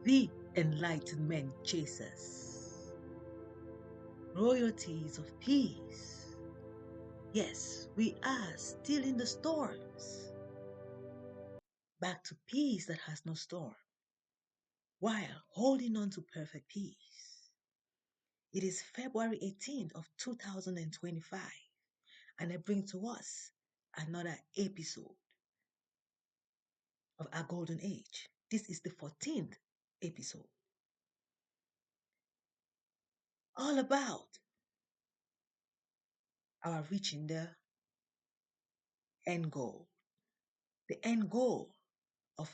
the enlightenment chasers. Royalties of peace. Yes, we are still in the storms. Back to peace that has no storm, while holding on to perfect peace. It is February 18th of 2025, and I bring to us another episode of our golden age. This is the 14th episode, all about our reaching the end goal, the end goal of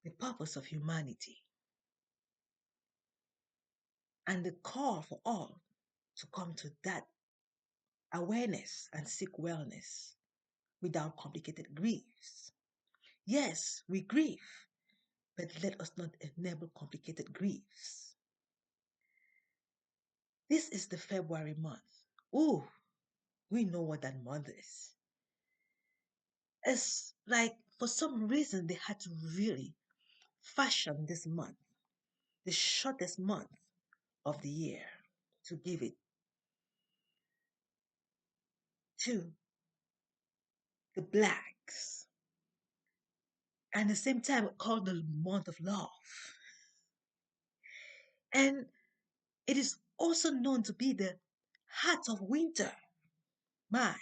the purpose of humanity, and the call for all to come to that awareness and seek wellness without complicated griefs. Yes, we grieve, but let us not enable complicated griefs. This is the February month. Ooh, we know what that month is. It's like for some reason they had to really fashion this month, the shortest month of the year, to give it to the blacks. And at the same time called the month of love. And it is also known to be the heart of winter. My,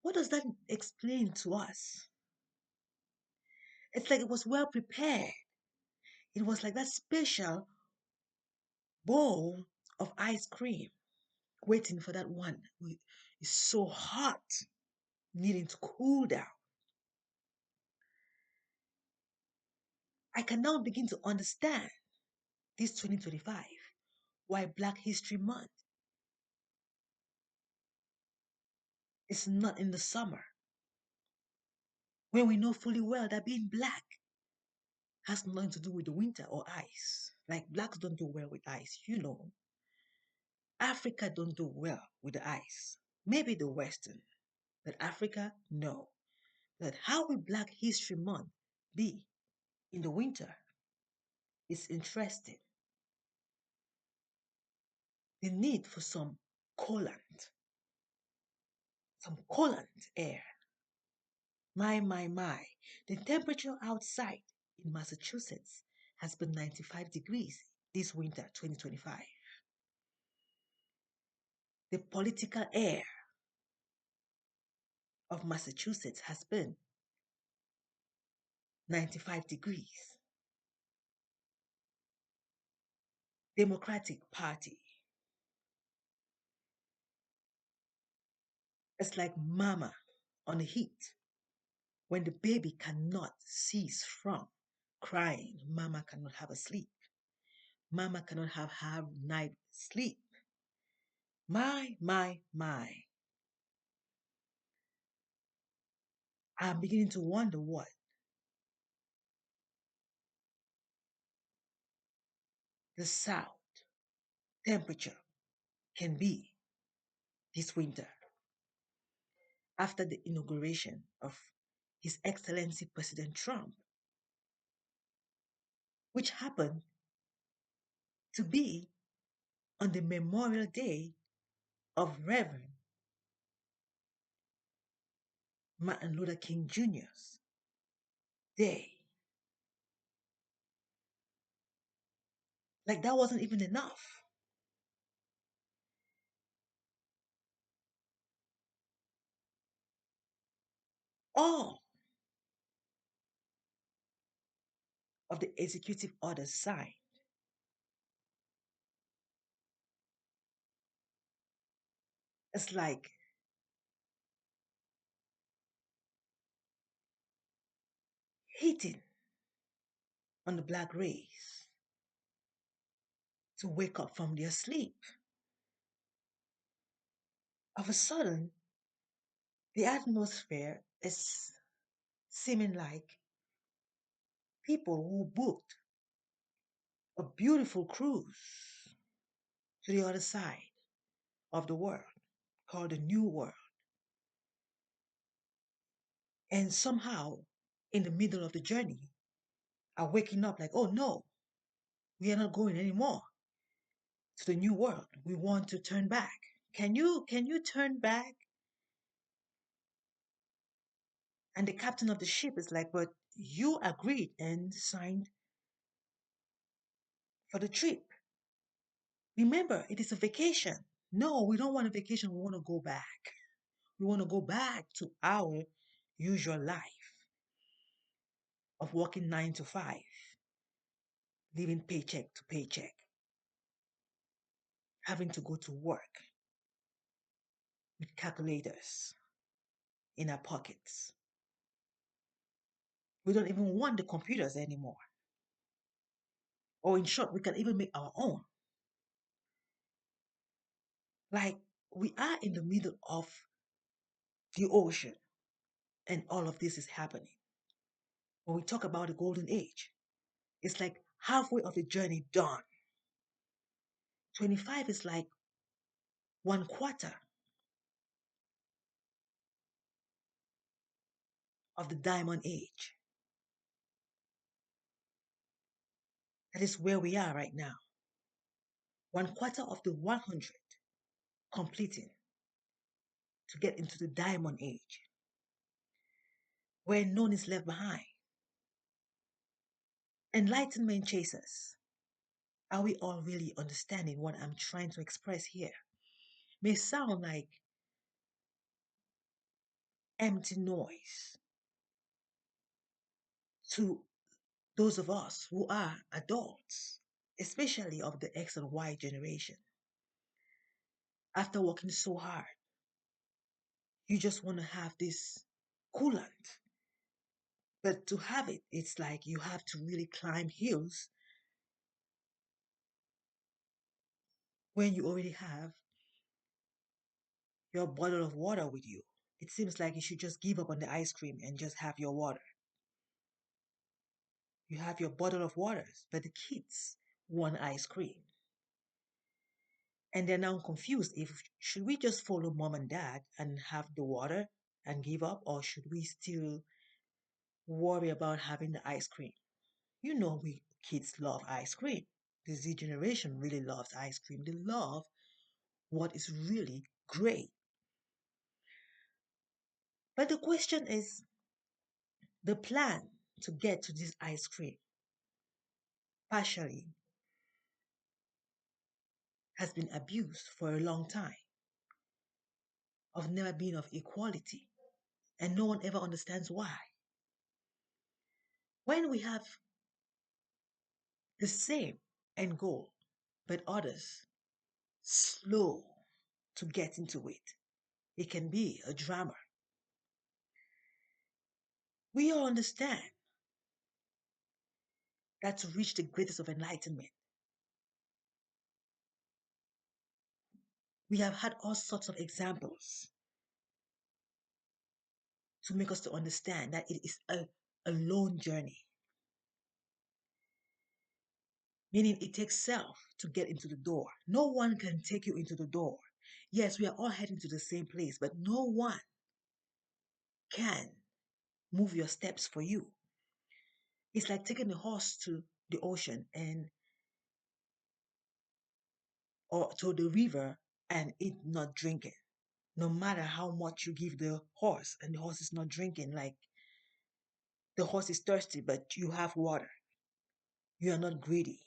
what does that explain to us? It's like it was well prepared. It was like that special bowl of ice cream waiting for that one who is so hot, needing to cool down. I can now begin to understand this 2025 why Black History Month is not in the summer, when we know fully well that being black has nothing to do with the winter or ice. Like blacks don't do well with ice, you know. Africa don't do well with the ice. Maybe the Western, but Africa, no. But how will Black History Month be in the winter? It's interesting. The need for some coolant air. My. The temperature outside in Massachusetts has been 95 degrees this winter, 2025. The political air of Massachusetts has been 95 degrees. Democratic Party. It's like mama on the heat. When the baby cannot cease from crying, mama cannot have a sleep. Mama cannot have her night sleep. My. I'm beginning to wonder what the South temperature can be this winter after the inauguration of His Excellency President Trump, which happened to be on the Memorial Day of Reverend Martin Luther King Jr.'s day. Like that wasn't even enough. All of the executive orders signed. It's like hitting on the black race to wake up from their sleep. Of a sudden, the atmosphere is seeming like people who booked a beautiful cruise to the other side of the world called the New World. And somehow, in the middle of the journey, are waking up like, oh no, We are not going anymore to the new world. We want to turn back. Can you turn back? And the captain of the ship is like, but you agreed and signed for the trip. Remember, it is a vacation. No, we don't want a vacation. We want to go back. We want to go back to our usual life of working 9 to 5, living paycheck to paycheck, having to go to work with calculators in our pockets. We don't even want the computers anymore. Or in short, we can even make our own. Like we are in the middle of the ocean and all of this is happening. When we talk about the golden age, it's like halfway of the journey done. 25 is like 1/4 of the diamond age. That is where we are right now. 1/4 of the 100 completing to get into the diamond age, where none is left behind. Enlightenment chases. Are we all really understanding what I'm trying to express here? May sound like empty noise to those of us who are adults, especially of the X and Y generation. After working so hard, you just want to have this coolant. But to have it, it's like you have to really climb hills when you already have your bottle of water with you. It seems like you should just give up on the ice cream and just have your water. You have your bottle of waters, but the kids want ice cream. And they're now confused if should we just follow mom and dad and have the water and give up, or should we still worry about having the ice cream? You know, we kids love ice cream. The Z generation really loves ice cream. They love what is really great. But the question is the plan to get to this ice cream partially has been abused for a long time, of never being of equality, and no one ever understands why. When we have the same end goal, but others slow to get into it, it can be a drama. We all understand that to reach the greatest of enlightenment, we have had all sorts of examples to make us to understand that it is a lone journey, meaning it takes self to get into the door. No one can take you into the door. Yes, we are all heading to the same place, but no one can move your steps for you. It's like taking a horse to the ocean and or to the river and it not drinking. No matter how much you give the horse and the horse is not drinking, like the horse is thirsty, but you have water. You are not greedy.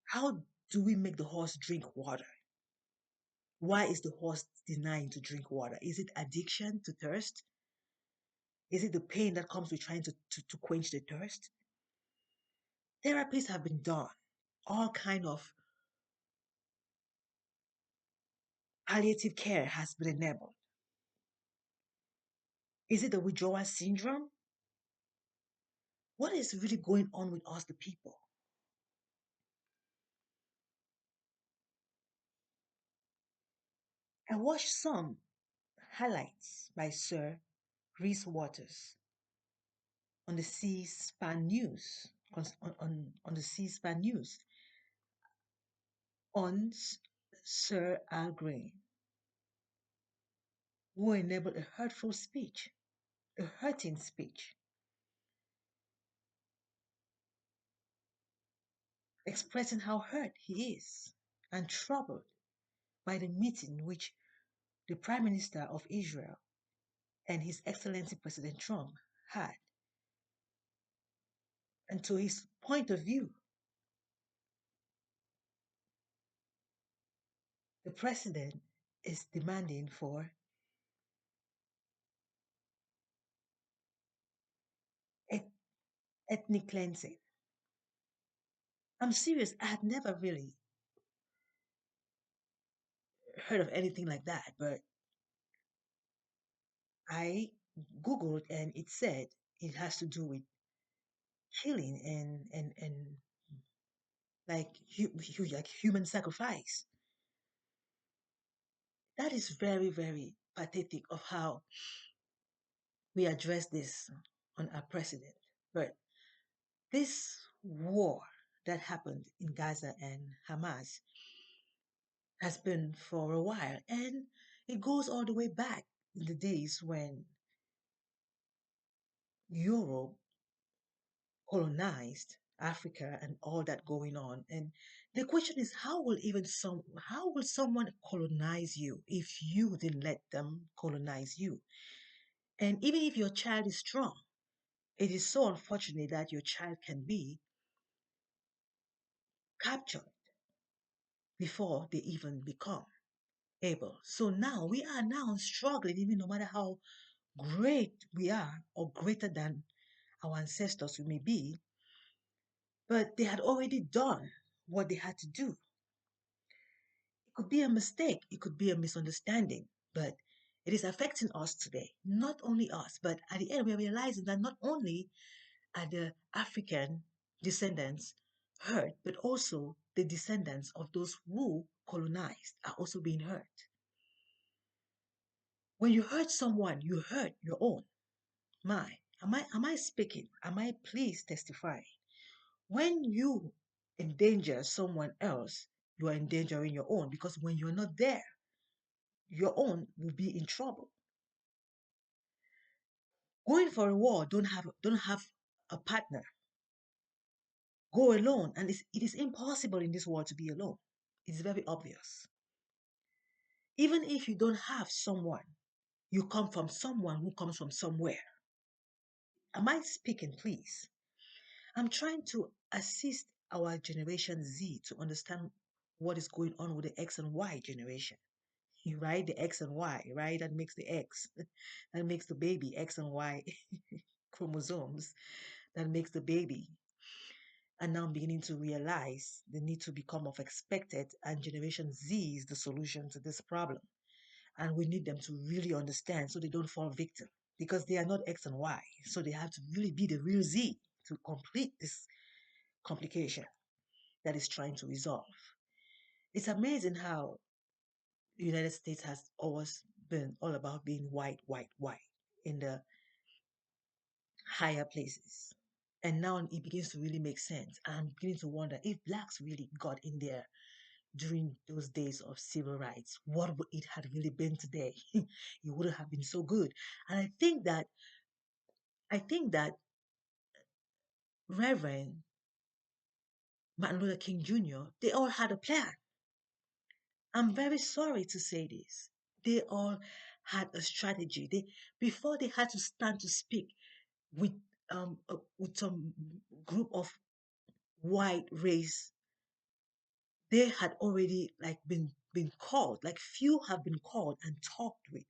How do we make the horse drink water? Why is the horse denying to drink water? Is it addiction to thirst? Is it the pain that comes with trying to quench the thirst? Therapies have been done. All kind of palliative care has been enabled. Is it the withdrawal syndrome? What is really going on with us, the people? I watched some highlights by Sir Reese Waters on the C-SPAN news, on the C-SPAN news on Sir Al Grey, who enabled a hurtful speech, a hurting speech. expressing how hurt he is and troubled by the meeting which the Prime Minister of Israel and His Excellency President Trump had. And to his point of view, the president is demanding for et- ethnic cleansing. I'm serious, I had never really heard of anything like that, but I Googled and it said it has to do with killing and like like human sacrifice. That is very, very pathetic of how we address this on our president. But this war that happened in Gaza and Hamas has been for a while, and it goes all the way back in the days when Europe colonized Africa and all that going on. And the question is, how will someone colonize you if you didn't let them colonize you? And even if your child is strong, it is so unfortunate that your child can be captured before they even become able. So now we are now struggling, even no matter how great we are or greater than our ancestors we may be, but they had already done what they had to do. It could be a mistake, it could be a misunderstanding, but it is affecting us today. Not only us, but at the end, we're realizing that not only are the African descendants hurt, but also the descendants of those who colonized are also being hurt. When you hurt someone, you hurt your own. My, am I speaking? Am I please testify? When you endanger someone else, you are endangering your own because when you're not there, your own will be in trouble. Going for a war, don't have a partner. Go alone, and it is impossible in this world to be alone. It's very obvious. Even if you don't have someone, you come from someone who comes from somewhere. Am I speaking, please? I'm trying to assist our generation Z to understand what is going on with the X and Y generation. You right? The X and Y, right? That makes the X. That makes the baby X and Y chromosomes. That makes the baby. And now I'm beginning to realize the need to become of expected, and Generation Z is the solution to this problem. And we need them to really understand so they don't fall victim because they are not X and Y. So they have to really be the real Z to complete this complication that is trying to resolve. It's amazing how the United States has always been all about being white, white, white in the higher places. And now it begins to really make sense. I'm beginning to wonder if blacks really got in there during those days of civil rights, what would it have really been today? It wouldn't have been so good. And I think that Reverend Martin Luther King Jr., they all had a plan. I'm very sorry to say this. They all had a strategy. They before they had to stand to speak with with some group of white race, they had already like been called. Like few have been called and talked with.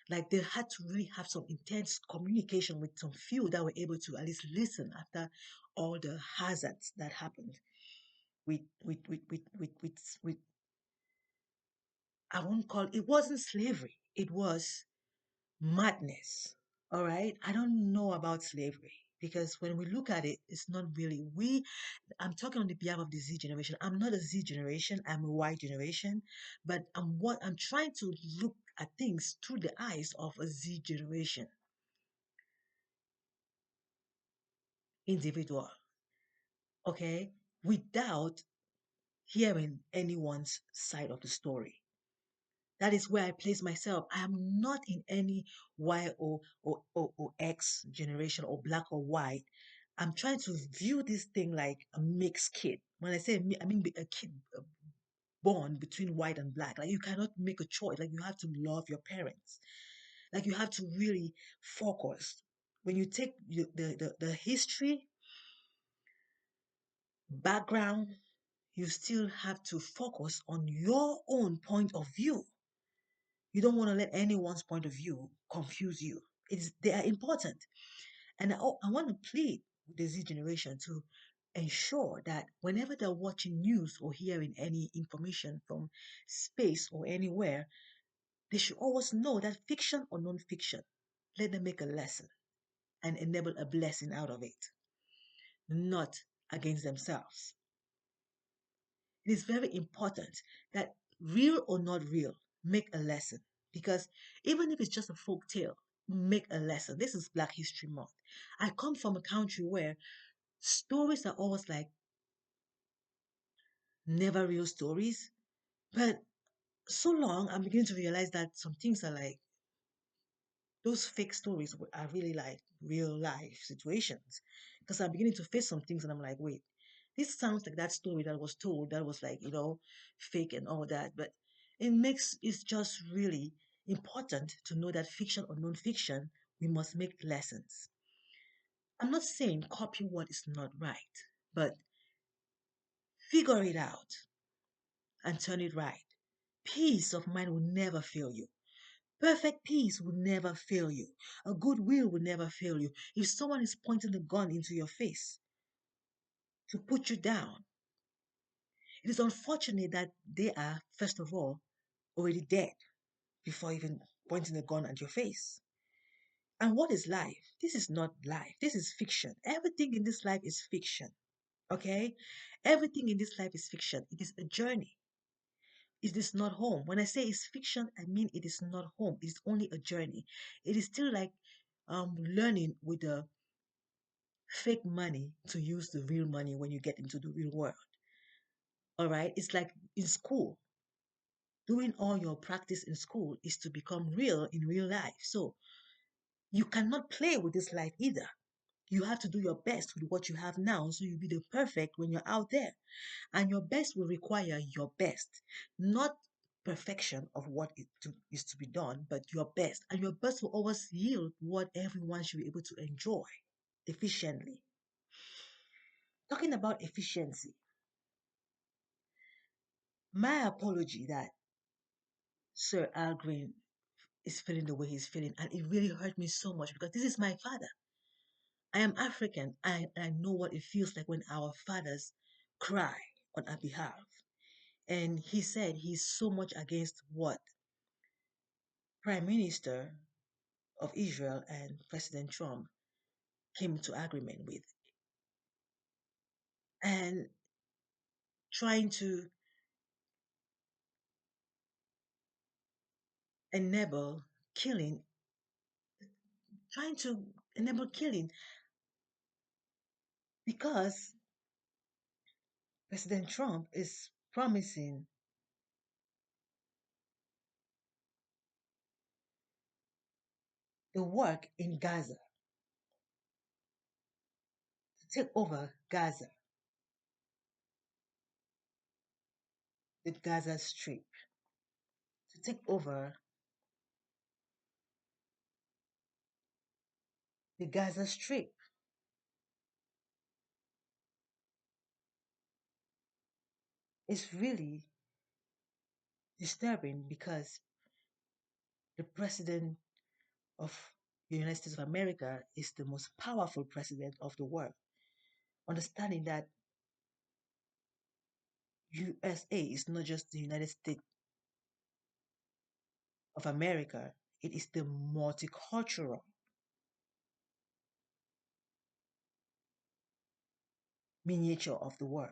Like they had to really have some intense communication with some few that were able to at least listen after all the hazards that happened with I won't call it wasn't slavery. It was madness. All right. I don't know about slavery because when we look at it, it's not really I'm talking on the behalf of the Z generation. I'm not a Z generation, I'm a Y generation, but I'm trying to look at things through the eyes of a Z generation individual. Okay? Without hearing anyone's side of the story. That is where I place myself. I am not in any Y or X generation or black or white. I'm trying to view this thing like a mixed kid. When I say I mean a kid born between white and black. Like you cannot make a choice. Like you have to love your parents. Like you have to really focus. When you take the history, background, you still have to focus on your own point of view. You don't want to let anyone's point of view confuse you. They are important. And I want to plead with the Z generation to ensure that whenever they're watching news or hearing any information from space or anywhere, they should always know that fiction or non-fiction, let them make a lesson and enable a blessing out of it, not against themselves. It is very important that real or not real, make a lesson. Because even if it's just a folk tale, make a lesson. This is Black History Month. I come from a country where stories are always like never real stories. But so long, I'm beginning to realize that some things are like those fake stories are really like real life situations. Because I'm beginning to face some things and I'm like, wait, this sounds like that story that was told that was like, fake and all that. But it's just really important to know that fiction or non-fiction, we must make lessons. I'm not saying copy what is not right, but figure it out and turn it right. Peace of mind will never fail you. Perfect peace will never fail you. A good will will never fail you. If someone is pointing a gun into your face to put you down, it is unfortunate that they are, first of all, already dead before even pointing a gun at your face. And what is life? This is not life. This is fiction. Everything in this life is fiction. Okay? Everything in this life is fiction. It is a journey. It is not home. When I say it's fiction, I mean it is not home. It's only a journey. It is still like learning with the fake money to use the real money when you get into the real world. All right? It's like in school. Doing all your practice in school is to become real in real life. So you cannot play with this life either. You have to do your best with what you have now so you'll be the perfect when you're out there. And your best will require your best, not perfection of what is to be done, but your best. And your best will always yield what everyone should be able to enjoy efficiently. Talking about efficiency, my apology that Sir Al Green is feeling the way he's feeling, and it really hurt me so much because this is my father. I am African. I know what it feels like when our fathers cry on our behalf. And he said he's so much against what Prime Minister of Israel and President Trump came to agreement with, and trying to enable killing, trying to enable killing because President Trump is promising the work in Gaza, to take over Gaza, the Gaza Strip, to take over the Gaza Strip. It's really disturbing because the president of the United States of America is the most powerful president of the world. Understanding that USA is not just the United States of America, it is the multicultural miniature of the world.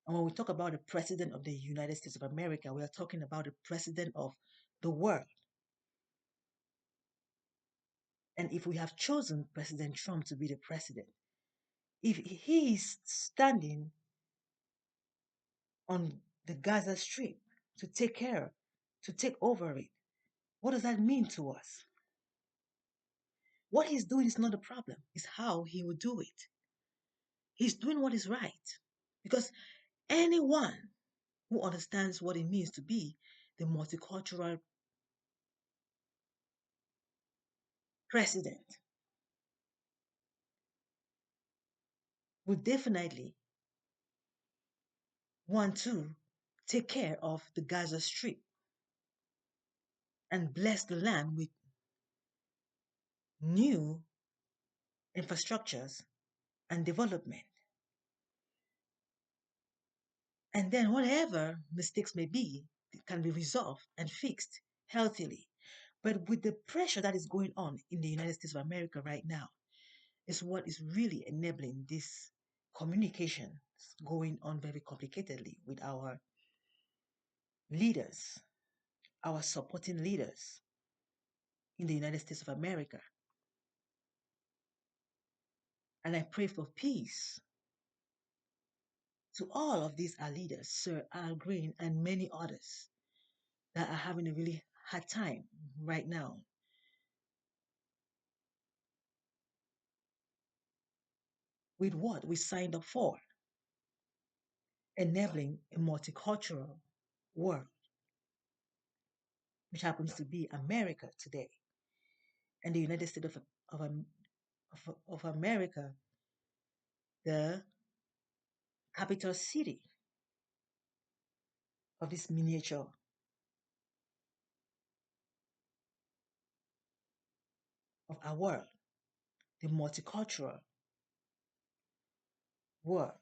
And when we talk about the president of the United States of America, we are talking about the president of the world. And if we have chosen President Trump to be the president, if he is standing on the Gaza Strip to take care, to take over it, what does that mean to us? What he's doing is not the problem, it's how he will do it. He's doing what is right. Because anyone who understands what it means to be the multicultural president would definitely want to take care of the Gaza Strip and bless the land with new infrastructures and development. And then whatever mistakes may be can be resolved and fixed healthily. But with the pressure that is going on in the United States of America right now, is what is really enabling this communication going on very complicatedly with our leaders, our supporting leaders in the United States of America. And I pray for peace to all of these our leaders, Sir Al Green and many others that are having a really hard time right now. With what we signed up for, enabling a multicultural world, which happens to be America today. And the United States of, of America, the capital city of this miniature of our world, the multicultural world.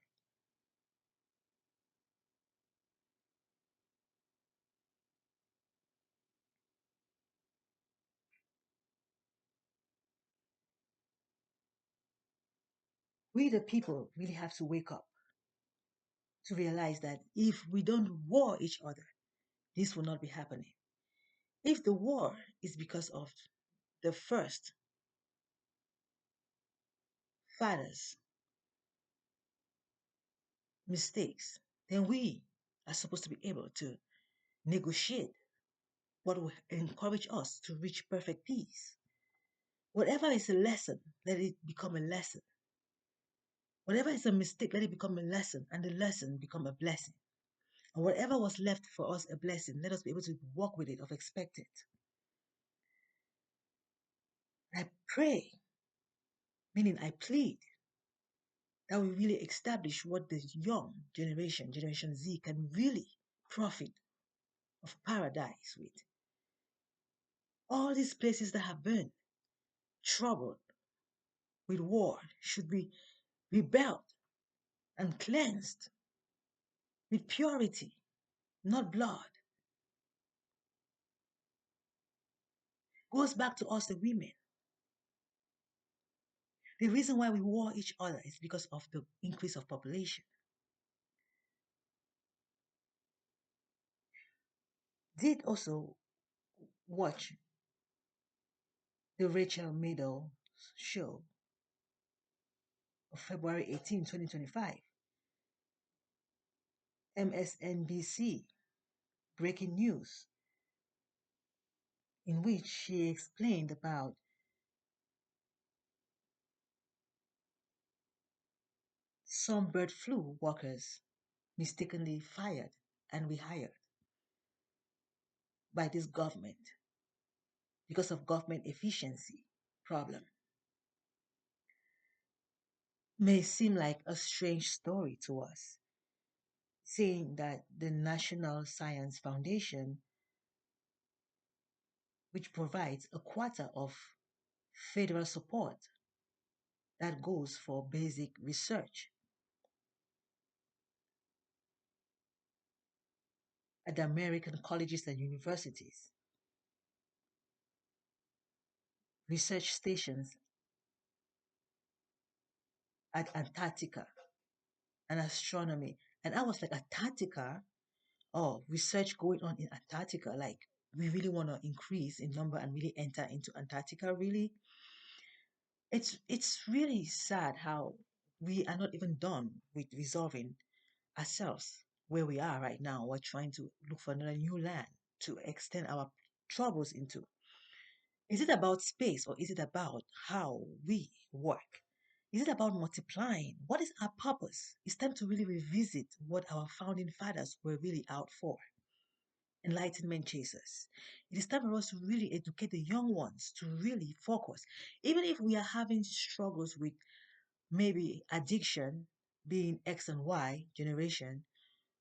We, the people, really have to wake up to realize that if we don't war each other, this will not be happening. If the war is because of the first father's mistakes, then we are supposed to be able to negotiate what will encourage us to reach perfect peace. Whatever is a lesson, let it become a lesson. Whatever is a mistake, let it become a lesson, and the lesson become a blessing. And whatever was left for us a blessing, let us be able to walk with it, of expect it. I pray, meaning I plead, that we really establish what the young generation, Generation Z, can really profit of paradise with. All these places that have been troubled with war should be rebuilt and cleansed with purity, not blood. Goes back to us, the women. The reason why we war each other is because of the increase of population. Did also watch the Rachel Maddow show of February 18, 2025. MSNBC breaking news, in which she explained about some bird flu workers mistakenly fired and rehired by this government because of government efficiency problem. May seem like a strange story to us, saying that the National Science Foundation, which provides a quarter of federal support that goes for basic research at the American colleges and universities, research stations at Antarctica and astronomy. And I was like, Antarctica? Oh, research going on in Antarctica. Like, we really want to increase in number and really enter into Antarctica, really? It's really sad how we are not even done with resolving ourselves where we are right now. We're trying to look for another new land to extend our troubles into. Is it about space or is it about how we work? Is it about multiplying? What is our purpose? It's time to really revisit what our founding fathers were really out for. Enlightenment chasers. It is time for us to really educate the young ones to really focus. Even if we are having struggles with maybe addiction, being X and Y generation,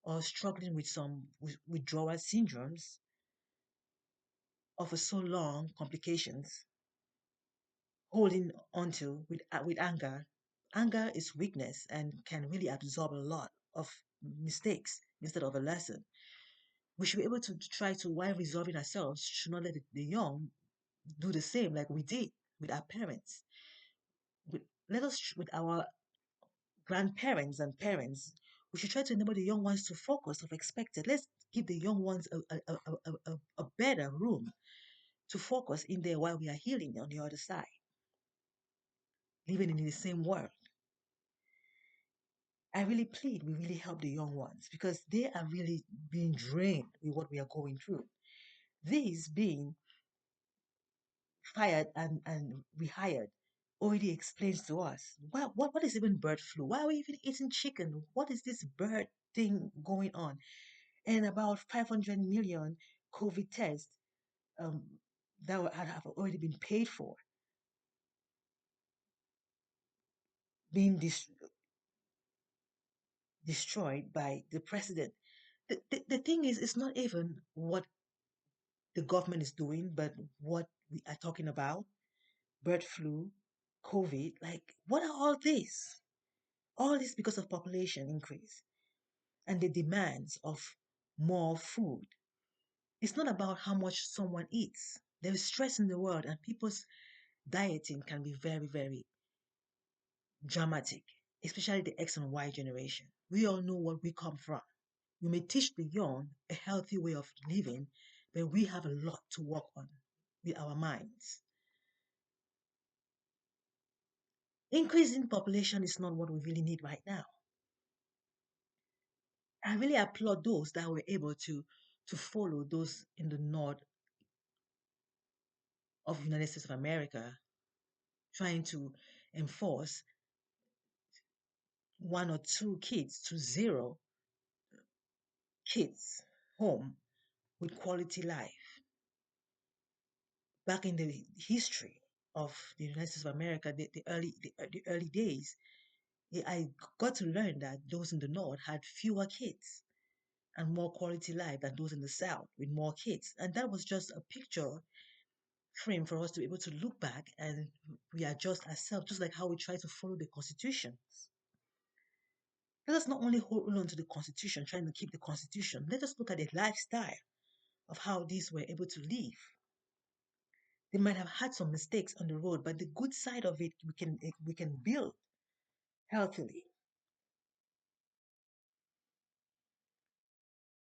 or struggling with some withdrawal syndromes of a so long complications, holding onto with anger. Anger is weakness and can really absorb a lot of mistakes instead of a lesson. We should be able to try to, while resolving ourselves, should not let the young do the same like we did with our parents. Let us, with our grandparents and parents, we should try to enable the young ones to focus of expected. Let's give the young ones a better room to focus in there while we are healing on the other side, living in the same world. I really plead we really help the young ones because they are really being drained with what we are going through. These being fired and rehired already explains to us what is even bird flu? Why are we even eating chicken? What is this bird thing going on? And about 500 million COVID tests um, that have already been paid for being destroyed by the president. The thing is, it's not even what the government is doing, but what we are talking about bird flu, COVID. Like, what are all these? All this because of population increase and the demands of more food. It's not about how much someone eats. There is stress in the world, and people's dieting can be very, very dramatic, especially the X and Y generation. We all know what we come from. We may teach the young a healthy way of living, but we have a lot to work on with our minds. Increasing population is not what we really need right now. I really applaud those that were able to follow those in the north of the United States of America, trying to enforce one or two kids to zero kids home with quality life. Back in the history of the United States of America, the early days, I got to learn that those in the north had fewer kids and more quality life than those in the south with more kids. And that was just a picture frame for us to be able to look back and readjust ourselves, just like how we try to follow the Constitution. Let us not only hold on to the Constitution, trying to keep the Constitution, let us look at the lifestyle of how these were able to live. They might have had some mistakes on the road, but the good side of it we can build healthily.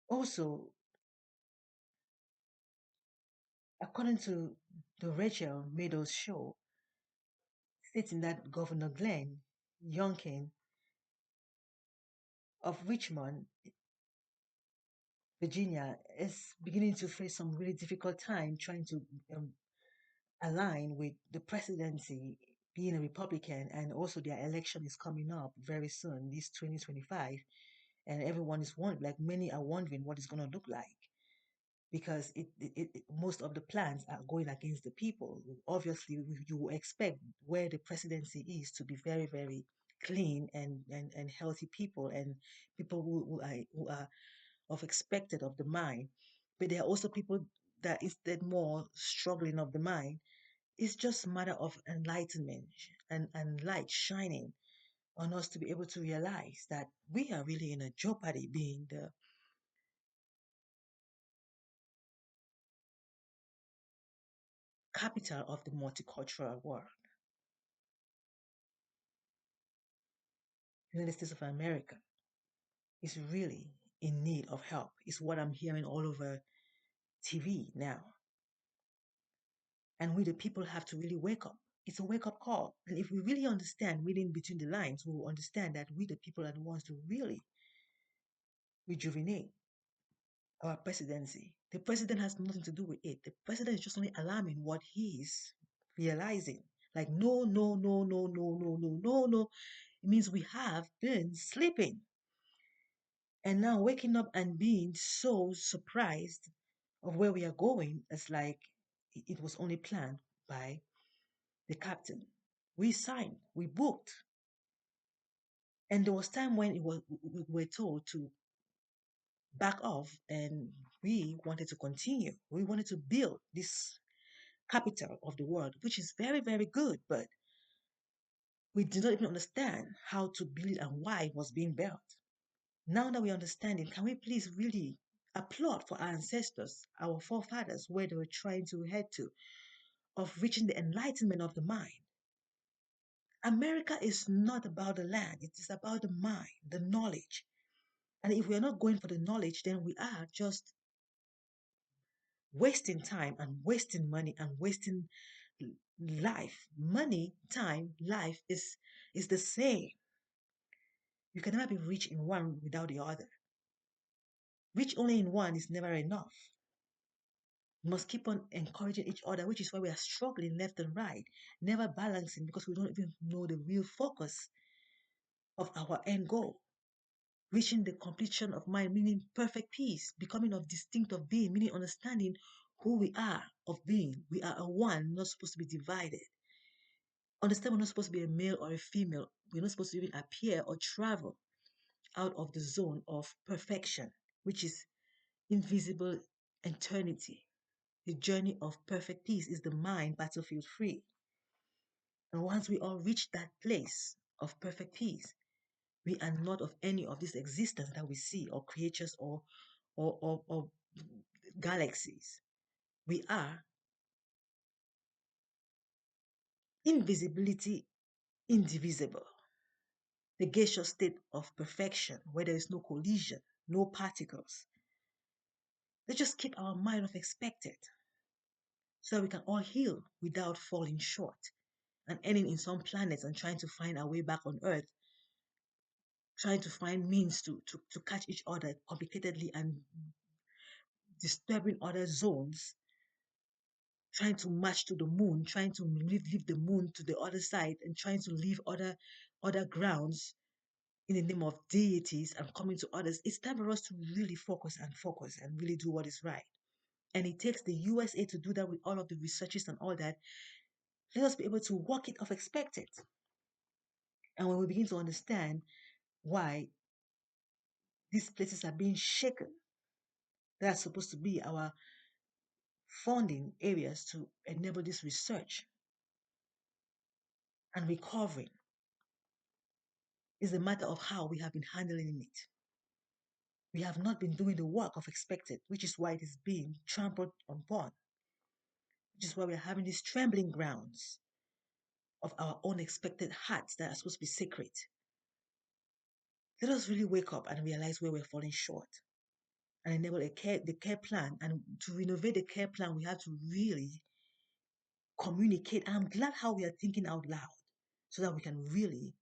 Also, according to the Rachel Meadows show, stating that Governor Glenn Youngkin of Richmond, Virginia, is beginning to face some really difficult time trying to um, align with the presidency being a Republican, and also their election is coming up very soon, this 2025, and everyone is wondering, like many are wondering what it's going to look like because most of the plans are going against the people. Obviously, you expect where the presidency is to be very, very clean and healthy people and people who are of expected of the mind. But there are also people that is that more struggling of the mind. It's just a matter of enlightenment and light shining on us to be able to realize that we are really in a jeopardy being the capital of the multicultural world. The United States of America is really in need of help, is what I'm hearing all over TV now. And we, the people, have to really wake up. It's a wake up call. And if we really understand, reading between the lines, we will understand that we, the people, are the ones to really rejuvenate our presidency. The president has nothing to do with it. The president is just only alarming what he is realizing. Like, no, no, no, no, no, no, no, no, no. It means we have been sleeping. And now waking up and being so surprised of where we are going, it's like it was only planned by the captain. We signed, we booked. And there was time when we were told to back off, and we wanted to continue. We wanted to build this capital of the world, which is very, very good, but we did not even understand how to build it and why it was being built. Now that we understand it, can we please really applaud for our ancestors, our forefathers, where they were trying to head to, of reaching the enlightenment of the mind? America is not about the land, it is about the mind, the knowledge. And if we are not going for the knowledge, then we are just wasting time and wasting money and wasting life. Money, time, life is the same. You can never be rich in one without the other. Rich only in one is never enough. We must keep on encouraging each other, which is why we are struggling left and right, never balancing because we don't even know the real focus of our end goal. Reaching the completion of mind, meaning perfect peace, becoming of distinct of being, meaning understanding who we are of being. We are a one, not supposed to be divided. Understand we're not supposed to be a male or a female. We're not supposed to even appear or travel out of the zone of perfection, which is invisible eternity. The journey of perfect peace is the mind battlefield free. And once we all reach that place of perfect peace, we are not of any of this existence that we see, or creatures, or galaxies. We are invisibility indivisible, the gaseous state of perfection where there is no collision, no particles. Let's just keep our mind of expected so that we can all heal without falling short and ending in some planets and trying to find our way back on Earth, trying to find means to catch each other complicatedly and disturbing other zones, trying to march to the moon, trying to leave the moon to the other side, and trying to leave other grounds in the name of deities and coming to others. It's time for us to really focus and really do what is right. And it takes the USA to do that with all of the researches and all that. Let us be able to walk it off expected. And when we begin to understand why these places are being shaken, that are supposed to be our funding areas to enable this research and recovering, is a matter of how we have been handling it. We have not been doing the work of expected, which is why it is being trampled upon, which is why we are having these trembling grounds of our own expected hearts that are supposed to be sacred. Let us really wake up and realize where we're falling short and enable the care plan. And to renovate the care plan, we have to really communicate. And I'm glad how we are thinking out loud so that we can really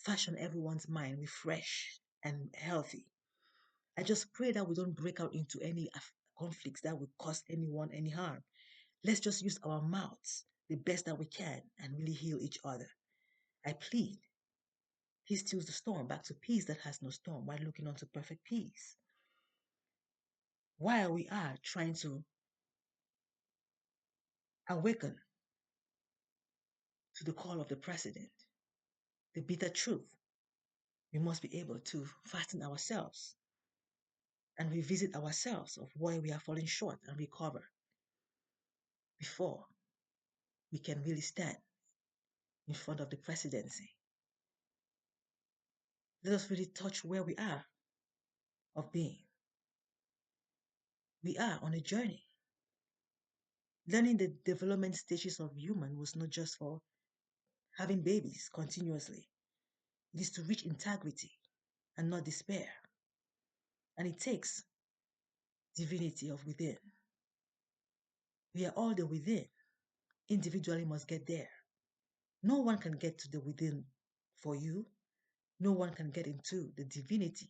fashion everyone's mind refreshed and healthy. I just pray that we don't break out into any conflicts that would cause anyone any harm. Let's just use our mouths the best that we can and really heal each other. I plead, he stills the storm back to peace that has no storm while looking onto perfect peace. While we are trying to awaken to the call of the president, the bitter truth, we must be able to fasten ourselves and revisit ourselves of where we are falling short and recover before we can really stand in front of the presidency. Let us really touch where we are of being. We are on a journey. Learning the development stages of human was not just for having babies continuously. It is to reach integrity and not despair. And it takes divinity of within. We are all the within. Individually must get there. No one can get to the within for you. No one can get into the divinity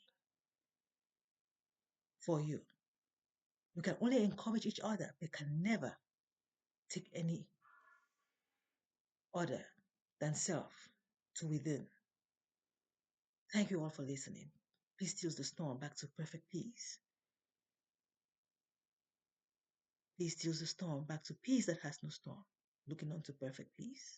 for you. We can only encourage each other. We can never take any other than self to within. Thank you all for listening. Peace steals the storm back to perfect peace. Peace steals the storm back to peace that has no storm, looking on to perfect peace.